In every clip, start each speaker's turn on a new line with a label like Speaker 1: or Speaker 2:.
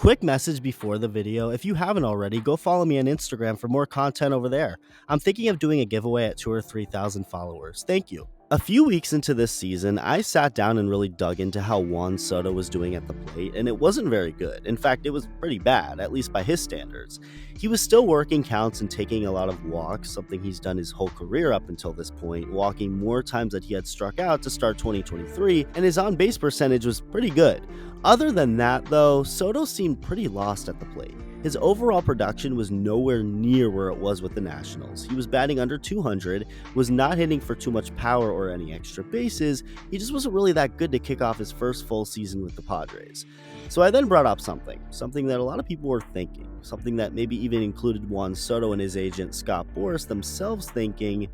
Speaker 1: Quick message before the video, if you haven't already, go follow me on Instagram for more content over there. I'm thinking of doing a giveaway at 2 or 3,000 followers. Thank you. A few weeks into this season, I sat down and really dug into how Juan Soto was doing at the plate, and it wasn't very good. In fact, it was pretty bad, at least by his standards. He was still working counts and taking a lot of walks, something he's done his whole career up until this point, walking more times than he had struck out to start 2023, and his on-base percentage was pretty good. Other than that, though, Soto seemed pretty lost at the plate. His overall production was nowhere near where it was with the Nationals. He was batting under 200, was not hitting for too much power or any extra bases. He just wasn't really that good to kick off his first full season with the Padres. So I then brought up something that a lot of people were thinking, something that maybe even included Juan Soto and his agent Scott Boras themselves thinking,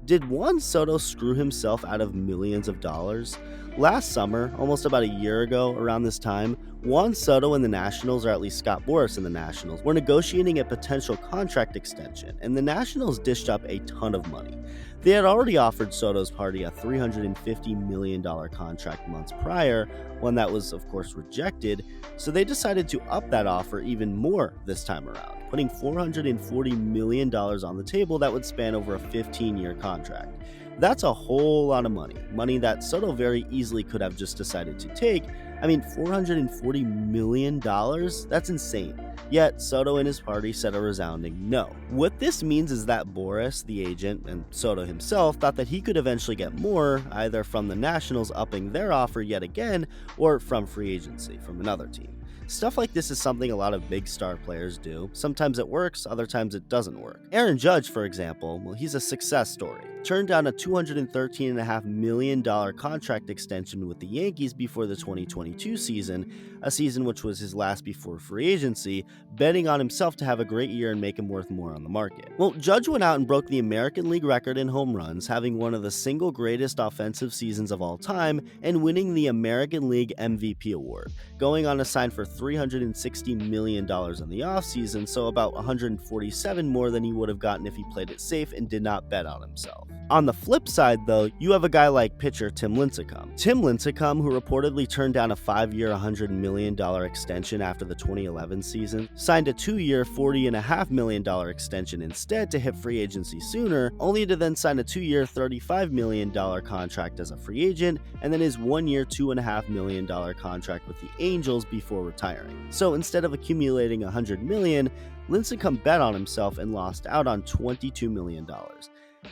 Speaker 1: did Juan Soto screw himself out of millions of dollars? Last summer, almost about a year ago around this time, Juan Soto and the Nationals, or at least Scott Boras and the Nationals, were negotiating a potential contract extension, and the Nationals dished up a ton of money. They had already offered Soto's party a $350 million contract months prior, one that was of course rejected, so they decided to up that offer even more this time around, putting $440 million on the table that would span over a 15-year contract. That's a whole lot of money that Soto very easily could have just decided to take. I mean, $440 million? That's insane. Yet, Soto and his party said a resounding no. What this means is that Boras, the agent, and Soto himself thought that he could eventually get more, either from the Nationals upping their offer yet again, or from free agency from another team. Stuff like this is something a lot of big star players do. Sometimes it works, other times it doesn't work. Aaron Judge, for example, well, he's a success story. Turned down a $213.5 million contract extension with the Yankees before the 2022 season, a season which was his last before free agency, betting on himself to have a great year and make him worth more on the market. Well, Judge went out and broke the American League record in home runs, having one of the single greatest offensive seasons of all time and winning the American League MVP award, going on to sign for $360 million in the offseason, so about $147 more than he would have gotten if he played it safe and did not bet on himself. On the flip side, though, you have a guy like pitcher Tim Lincecum. Tim Lincecum, who reportedly turned down a 5-year, $100 million extension after the 2011 season, signed a 2-year, $40.5 million extension instead to hit free agency sooner, only to then sign a 2-year, $35 million contract as a free agent, and then his 1-year, $2.5 million contract with the Angels before retiring. So instead of accumulating $100 million, Lincecum bet on himself and lost out on $22 million.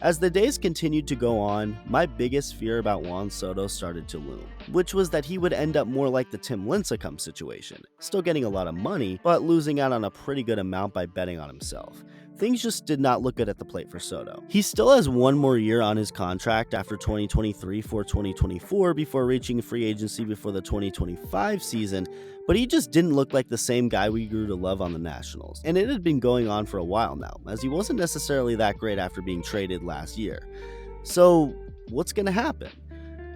Speaker 1: As the days continued to go on, my biggest fear about Juan Soto started to loom, which was that he would end up more like the Tim Lincecum situation, still getting a lot of money, but losing out on a pretty good amount by betting on himself. Things just did not look good at the plate for Soto. He still has one more year on his contract after 2023 for 2024 before reaching free agency before the 2025 season, but he just didn't look like the same guy we grew to love on the Nationals. And it had been going on for a while now, as he wasn't necessarily that great after being traded last year. So, what's going to happen?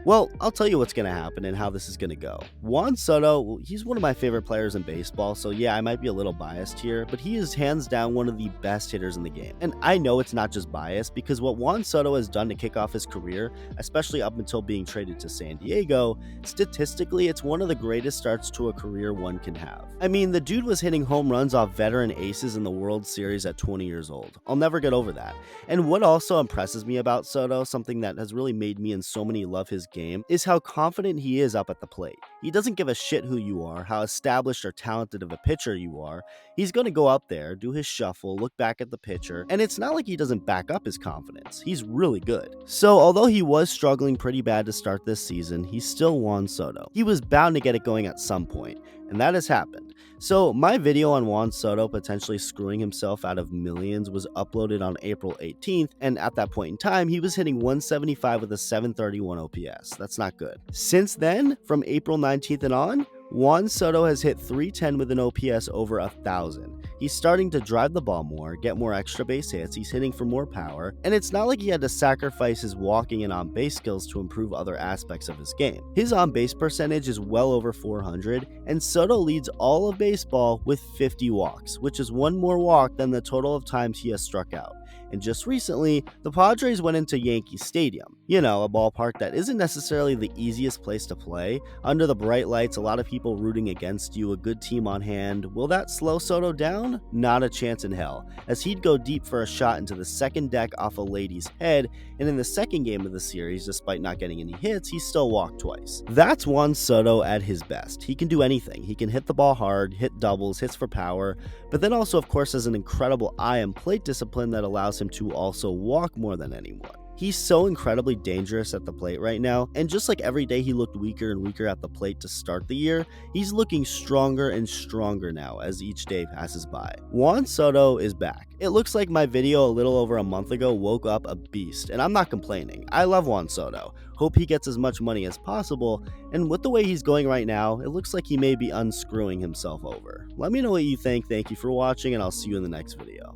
Speaker 1: Well, I'll tell you what's going to happen and how this is going to go. Juan Soto, he's one of my favorite players in baseball, so yeah, I might be a little biased here, but he is hands down one of the best hitters in the game. And I know it's not just bias, because what Juan Soto has done to kick off his career, especially up until being traded to San Diego, statistically, it's one of the greatest starts to a career one can have. I mean, the dude was hitting home runs off veteran aces in the World Series at 20 years old. I'll never get over that. And what also impresses me about Soto, something that has really made me and so many love his game, is how confident he is up at the plate. He doesn't give a shit who you are, how established or talented of a pitcher you are. He's going to go up there, do his shuffle, look back at the pitcher, and it's not like he doesn't back up his confidence. He's really good. So although he was struggling pretty bad to start this season, he's still Juan Soto. He was bound to get it going at some point, and that has happened. So my video on Juan Soto potentially screwing himself out of millions was uploaded on April 18th, and at that point in time, he was hitting 175 with a 731 OPS. That's not good. Since then, from April 19th and on, Juan Soto has hit 310 with an OPS over 1,000. He's starting to drive the ball more, get more extra base hits, he's hitting for more power, and it's not like he had to sacrifice his walking and on-base skills to improve other aspects of his game. His on-base percentage is well over 400, and Soto leads all of baseball with 50 walks, which is one more walk than the total of times he has struck out. And just recently, the Padres went into Yankee Stadium. You know, a ballpark that isn't necessarily the easiest place to play. Under the bright lights, a lot of people rooting against you, a good team on hand. Will that slow Soto down? Not a chance in hell, as he'd go deep for a shot into the second deck off a lady's head, and in the second game of the series, despite not getting any hits, he still walked twice. That's Juan Soto at his best. He can do anything. He can hit the ball hard, hit doubles, hits for power, but then also, of course, has an incredible eye and plate discipline that allows him to also walk more than anyone. He's so incredibly dangerous at the plate right now, and just like every day he looked weaker and weaker at the plate to start the year, he's looking stronger and stronger now as each day passes by. Juan Soto is back. It looks like my video a little over a month ago woke up a beast, and I'm not complaining. I love Juan Soto. Hope he gets as much money as possible, and with the way he's going right now, it looks like he may be unscrewing himself over. Let me know what you think. Thank you for watching, and I'll see you in the next video.